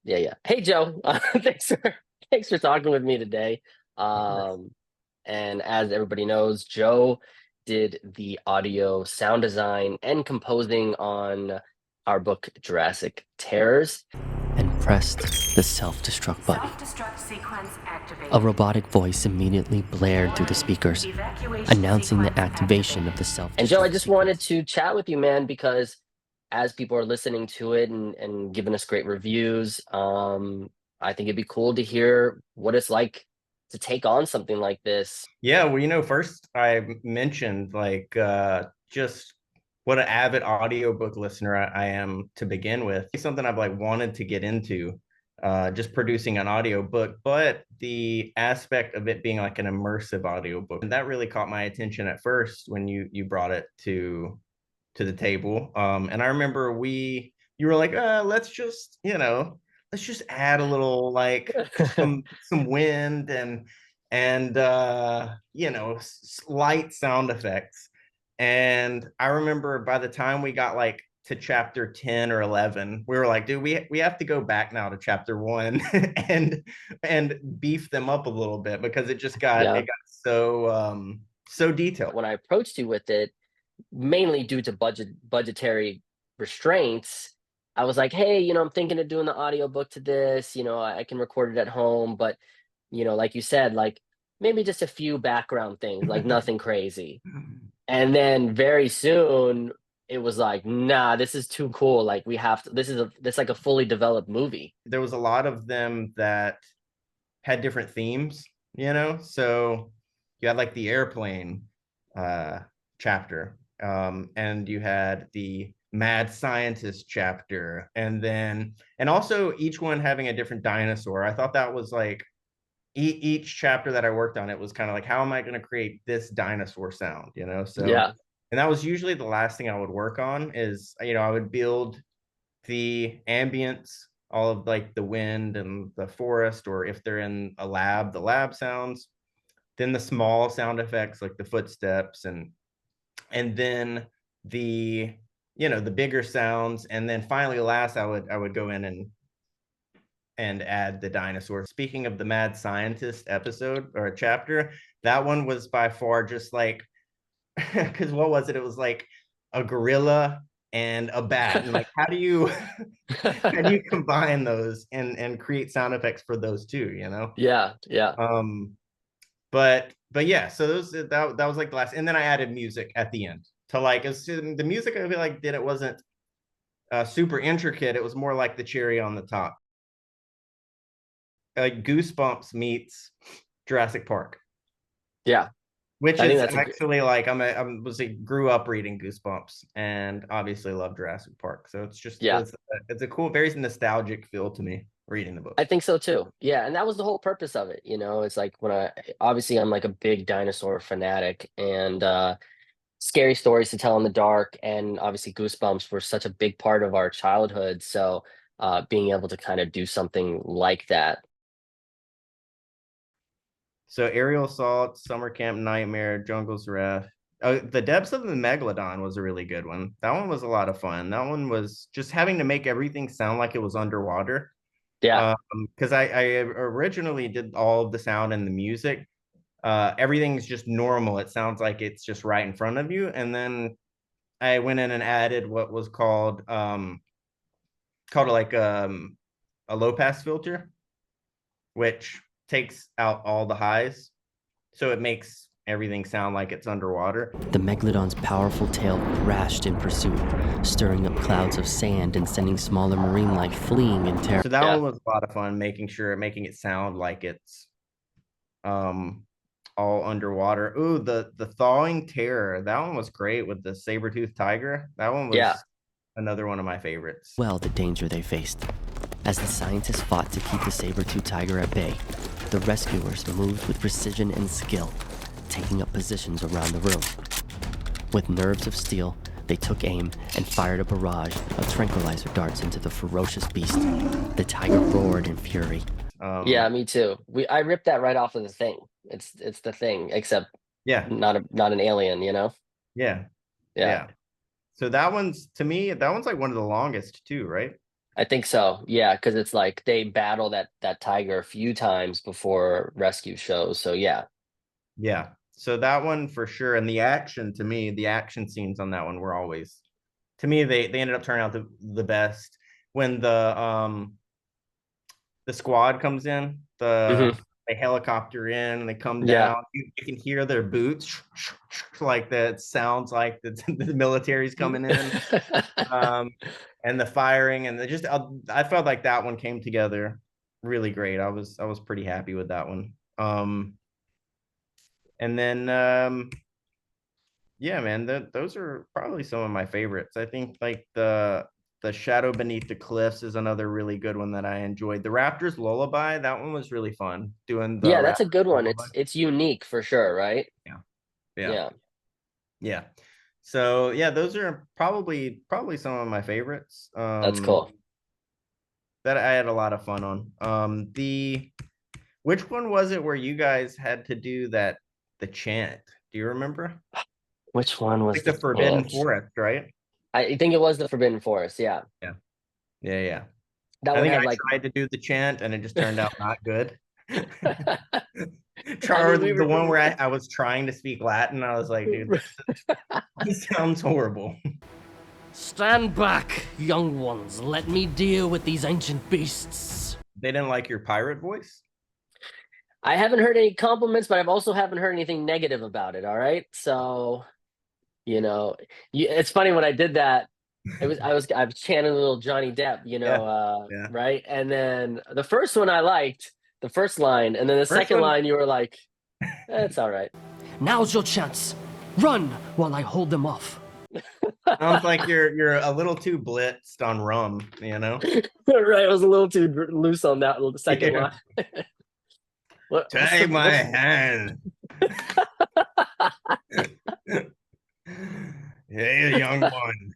Yeah. Hey, Joe. Thanks for talking with me today. Of course. Um, and as everybody knows, Joe did the audio sound design and composing on our book Jurassic Terrors. And pressed the self-destruct button. Self-destruct sequence A activated. robotic voice immediately blared through the Warning, speakers, evacuation announcing the sequence activation of activated. the And Joe, I self-destruct just wanted sequence. to chat with you, man, because as people are listening to it and giving us great reviews, I think it'd be cool to hear what it's like to take on something like this. Yeah, well, first I mentioned just what an avid audiobook listener I am to begin with. It's something I've like wanted to get into, just producing an audiobook, but the aspect of it being like an immersive audiobook, and that really caught my attention at first when you brought it to the table. And I remember you were like, let's just, let's just add a little like some wind and light sound effects. And I remember by the time we got like to chapter 10 or 11, we were like, dude, we have to go back now to chapter 1 and beef them up a little bit because Yeah. it got so detailed. When I approached you with it, mainly due to budgetary restraints, I was like, "Hey, I'm thinking of doing the audiobook to this, I can record it at home, but, like you said, like, maybe just a few background things, like nothing crazy." And then very soon, it was like, "Nah, this is too cool, like, we have to this like a fully developed movie." There was a lot of them that had different themes, so you had like the airplane uh chapter, and you had the mad scientist chapter, and also each one having a different dinosaur. I thought that was like each chapter that I worked on, it was kind of like, how am I going to create this dinosaur sound, so. Yeah. And that was usually the last thing I would work on is, I would build the ambience, all of like the wind and the forest, or if they're in a lab, the lab sounds, then the small sound effects like the footsteps, and then the the bigger sounds, and then finally last I would go in and add the dinosaur. Speaking of the mad scientist episode or a chapter, that one was by far just like, because what was it? It was like a gorilla and a bat, and like how do you how do you combine those and create sound effects for those two, Yeah. um but yeah, so that was like the last, and then I added music at the end to like, as soon the music I feel like did, it wasn't super intricate, it was more like the cherry on the top, like Goosebumps meets Jurassic Park, Yeah. which I think is that's a gr actually like, grew up reading Goosebumps and obviously love Jurassic Park. So yeah. it's a cool, very nostalgic feel to me reading the I books. think so too. Yeah, and that was the whole purpose of it, It's like when I'm like a big dinosaur fanatic and scary stories to tell in the dark, and obviously Goosebumps were such a big part of our childhood. So being able to kind of do something like that. So Aerial Assault, Summer Camp Nightmare, Jungle's Wrath. The Depths of the Megalodon was a really good one. That one was a lot of fun. That one was just having to make everything sound like it was underwater. Yeah. Because I originally did all of the sound and the music. Everything's just normal. It sounds like it's just right in front of you. And then I went in and added what was called like a low pass filter, which takes out all the highs, so it makes everything sound like it's underwater. The megalodon's powerful tail thrashed in pursuit, stirring up clouds of sand and sending smaller marine life fleeing in terror. So that Yeah. one was a lot of fun, making it sound like it's um all underwater. Ooh, the thawing terror. That one was great with the saber-toothed tiger. That one Yeah. was another one of my favorites. Well, the danger they faced. As the scientists fought to keep the saber-tooth tiger at bay, the rescuers moved with precision and skill, taking up positions around the room. With nerves of steel, they took aim and fired a barrage of tranquilizer darts into the ferocious beast. The tiger roared in fury. Yeah, me too. I ripped that right off of the thing. It's the thing, except Yeah, not an alien. yeah, Yeah. yeah. So that one's, to me, that one's like one of the longest too, right? I think so. Yeah, because it's like they battle that tiger a few times before rescue shows. So yeah. Yeah. So that one for sure. And the action, to me, the action scenes on that one were always, to me, they ended up turning out the best. When the squad comes in, Hmm. they helicopter in and they come Yeah. down. You can hear their boots like that. Sounds like the military's coming in. Um, and the firing and just I felt like that one came together really great. I was pretty happy with that one. And then yeah, man, those are probably some of my favorites. I think like the Shadow Beneath the Cliffs is another really good one that I enjoyed. The Raptors Lullaby, that one was really fun doing the Yeah, that's a Raptors good one. Lullaby. It's unique for sure, right? Yeah, yeah, Yeah, yeah. So yeah, those are probably some of my favorites. that's cool. That I had a lot of fun on. The which one was it where you guys had to do the chant? Do you remember? Which one was Like the the Forbidden chant? Forest, right? I think it was the Forbidden Forest. Yeah, Yeah. Yeah, yeah. that I one think had I like. tried to do the chant and it just turned out not good. I Char, mean, we the were. one where I was trying to speak Latin, I was like, dude, this sounds horrible. Stand back, young ones. Let me deal with these ancient beasts. They didn't like your pirate voice? I haven't heard any compliments, but I've also haven't heard anything negative about it. All right, so you know, it's funny when I did that. I was channeling a little Johnny Depp, Yeah, yeah. right? And then the first one I liked, the first line, and then the First second one line you were like, it's all right. Now's your chance. Run while I hold them off. sounds like you're a little too blitzed on rum, you know? Right, I was a little too loose on that second Yeah. line. What's Take the my what's hand. Hey, young one.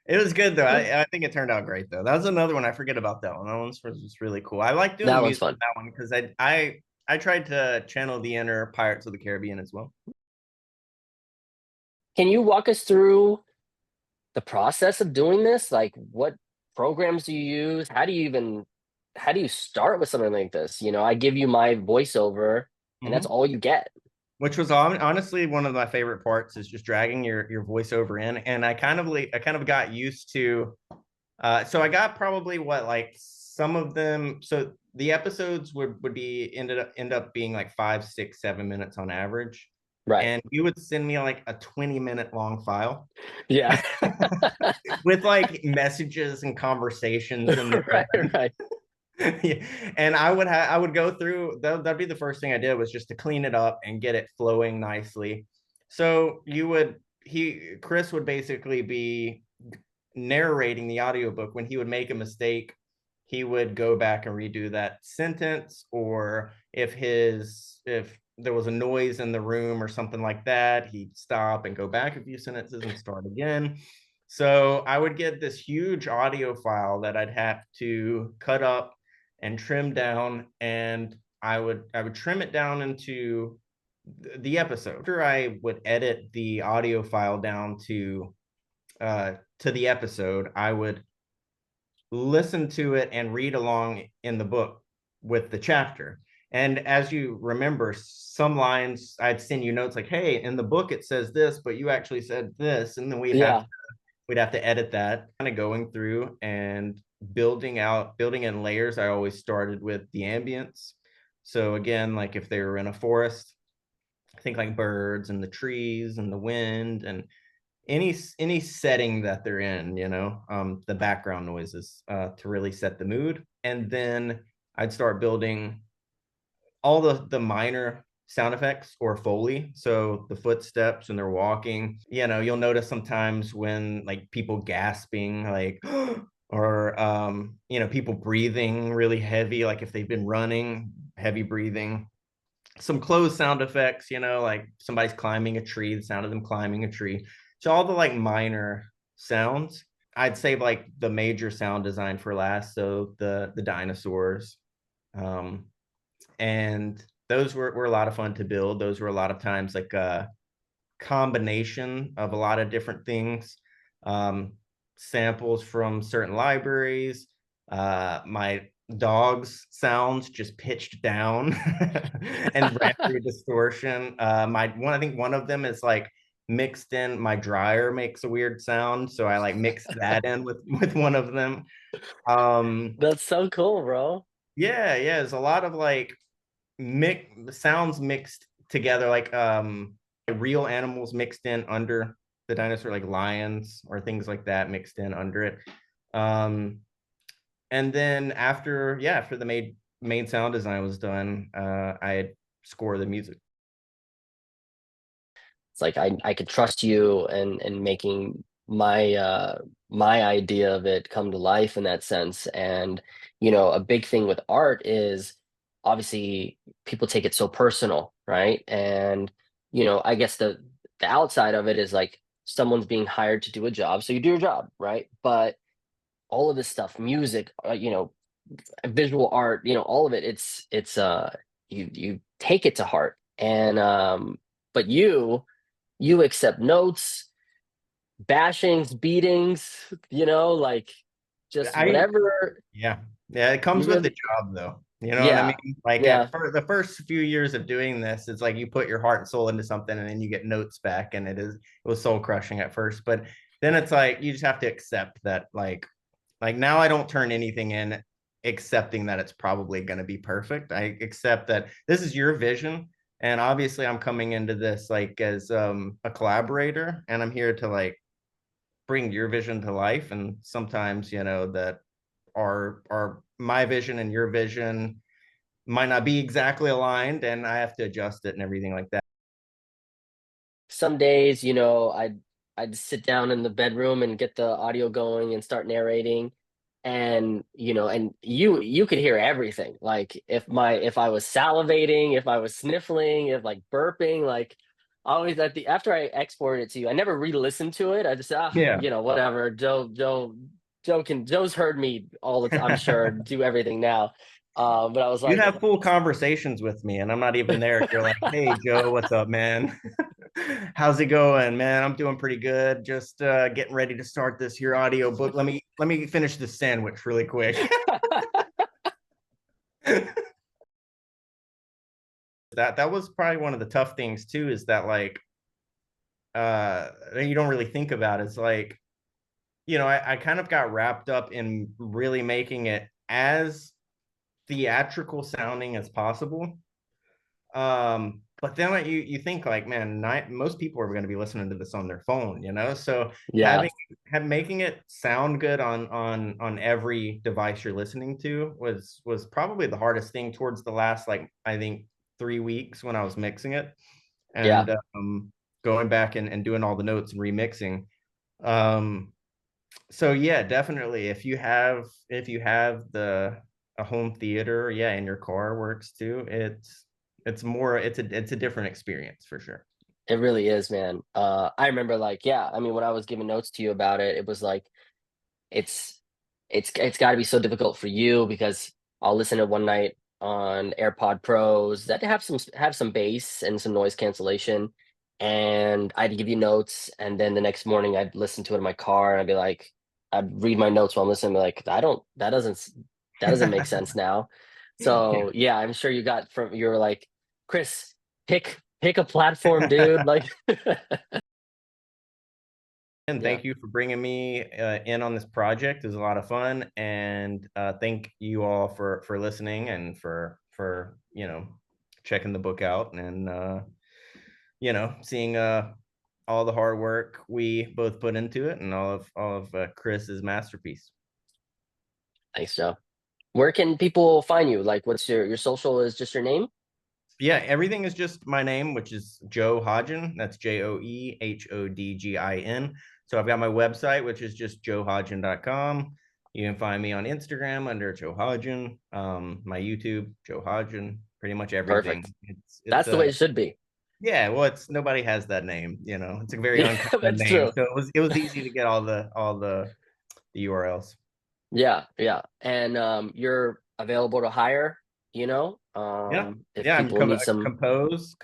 It was good though. I think it turned out great though. That was another one. I forget about that one. That one was really cool. I like doing the that one's music fun. on that one because I tried to channel the inner Pirates of the Caribbean as well. Can you walk us through the process of doing this? Like, what programs do you use? How do you start with something like this? I give you my voiceover, and that's Mhm. all you get. Which was honestly one of my favorite parts is just dragging your voiceover in, and I kind of got used to. So I got probably what like some of them. So the episodes would be end up being like 5, 6, 7 minutes on average, Right. and you would send me like a 20-minute long file Yeah. with like messages and conversations in there. Right. Right. Yeah. And I would go through that'd be the first thing I did was just to clean it up and get it flowing nicely. So Chris would basically be narrating the audiobook. When he would make a mistake, he would go back and redo that sentence, or if there was a noise in the room or something like that, he'd stop and go back a few sentences and start again. So I would get this huge audio file that I'd have to cut up and trim down, and I would trim it down into the episode. After I would edit the audio file down to the episode, I would listen to it and read along in the book with the chapter. And as you remember, some lines I'd send you notes like, "Hey, in the book it says this, but you actually said this," and then Yeah. we'd have to edit that. Kind of going through and building in layers. I always started with the ambience. So again, like if they were in a forest, I think like birds and the trees and the wind and any setting that they're in, the background noises to really set the mood. And then I'd start building all the minor sound effects or foley. So the footsteps and they're walking, you'll notice sometimes when like people gasping, like, or, people breathing really heavy, like if they've been running, heavy breathing. Some closed sound effects, like somebody's climbing a tree, the sound of them climbing a tree. So all the like minor sounds. I'd save like the major sound design for last. So the dinosaurs. Um, and those were a lot of fun to build. Those were a lot of times like a combination of a lot of different things. Um, samples from certain libraries. My dog's sounds just pitched down and ran through distortion. I think one of them is like mixed in. My dryer makes a weird sound, so I like mixed that in with one of them. That's so cool, bro. Yeah, there's a lot of like sounds mixed together, like real animals mixed in under the dinosaur, like lions or things like that mixed in under it. And then after the main sound design was done, I score the music. It's like I could trust you and making my idea of it come to life in that sense. And a big thing with art is obviously people take it so personal, right? And I guess the outside of it is like someone's being hired to do a job, so you do your job, right? But all of this stuff, music, visual art, all of it, it's you take it to heart. And but you accept notes, bashings, beatings, like just I whatever Yeah. Yeah, it you comes with the really. job though. You know what I Yeah, mean? Like yeah. for the first few years of doing this, it's like you put your heart and soul into something and then you get notes back and it was soul crushing at first. But then it's like you just have to accept that like now I don't turn anything in accepting that it's probably going to be perfect. I accept that this is your vision and obviously I'm coming into this like as a collaborator and I'm here to like bring your vision to life and sometimes that our my vision and your vision might not be exactly aligned and I have to adjust it and everything like that. Some days, I'd sit down in the bedroom and get the audio going and start narrating. And and you could hear everything. Like if I was salivating, if I was sniffling, if like burping, like always after I exported it to you, I never re-listened to it. I just Yeah. whatever. Joe's heard me all the time, I'm sure, do everything now. But I was You like, have full conversations with me and I'm not even there. You're like, hey Joe, what's up, man? How's it going, man? I'm doing pretty good. Just getting ready to start this here audio book. Let me finish this sandwich really quick. That was probably one of the tough things too, is that like you don't really think about. It's like, I kind of got wrapped up in really making it as theatrical sounding as possible. But then like, you think like, man, most people are going to be listening to this on their phone, so yeah, making it sound good on every device you're listening to was probably the hardest thing towards the last, like, I think 3 weeks when I was mixing it yeah. and going back and doing all the notes and remixing. um so yeah, definitely if you have a home theater, yeah, in your car works too. It's a different experience for sure. It really is, man. I remember, like, yeah, I mean, when I was giving notes to you about it, it was like it's it's got to be so difficult for you because I'll listen to one night on AirPod Pros that have some bass and some noise cancellation, and I'd give you notes, and then the next morning I'd listen to it in my car, and I'd read my notes while I'm listening, and be like, I don't that doesn't make sense now. Yeah. So yeah, I'm sure you were like, Chris, pick a platform, dude. Like, And yeah, thank you for bringing me in on this project. It was a lot of fun, and thank you all for listening and for checking the book out and seeing all the hard work we both put into it and all of Chris's masterpiece. thanks, Joe. Where can people find you? Like, what's your social is just your name? Yeah, everything is just my name, which is Joe Hodgin. That's JoeHodgin. So I've got my website, which is just joehodgin.com. You can find me on Instagram under Joe Hodgin, my YouTube, Joe Hodgin, pretty much everything. Perfect. It's That's the way it should be. Yeah, well, it's nobody has that name, It's a very Yeah, uncommon that's name. true. So it was easy to get all the URLs. Yeah, yeah. And you're available to hire, Yeah. if Yeah, I'm people need some. compose,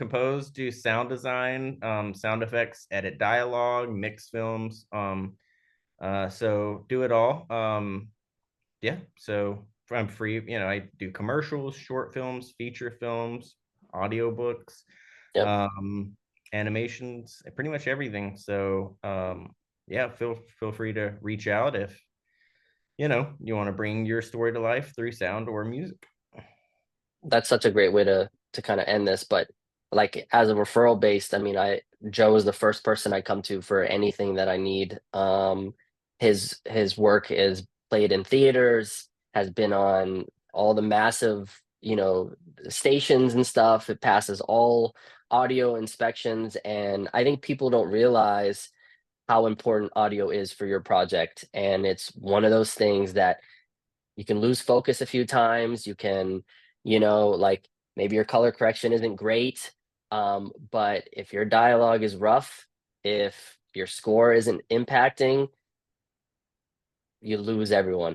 do sound design, sound effects, edit dialogue, mix films. So do it all. Yeah, so I'm free. I do commercials, short films, feature films, audiobooks, Yep. um, animations, pretty much everything. So yeah, feel free to reach out if you want to bring your story to life through sound or music. That's such a great way to kind of end this. But like as a referral based, I mean, Joe is the first person I come to for anything that I need. His work is played in theaters, has been on all the massive, stations and stuff. It passes all audio inspections, and I think people don't realize how important audio is for your project. And it's one of those things that you can lose focus a few times. You can, like maybe your color correction isn't great. But if your dialogue is rough, if your score isn't impacting, you lose everyone.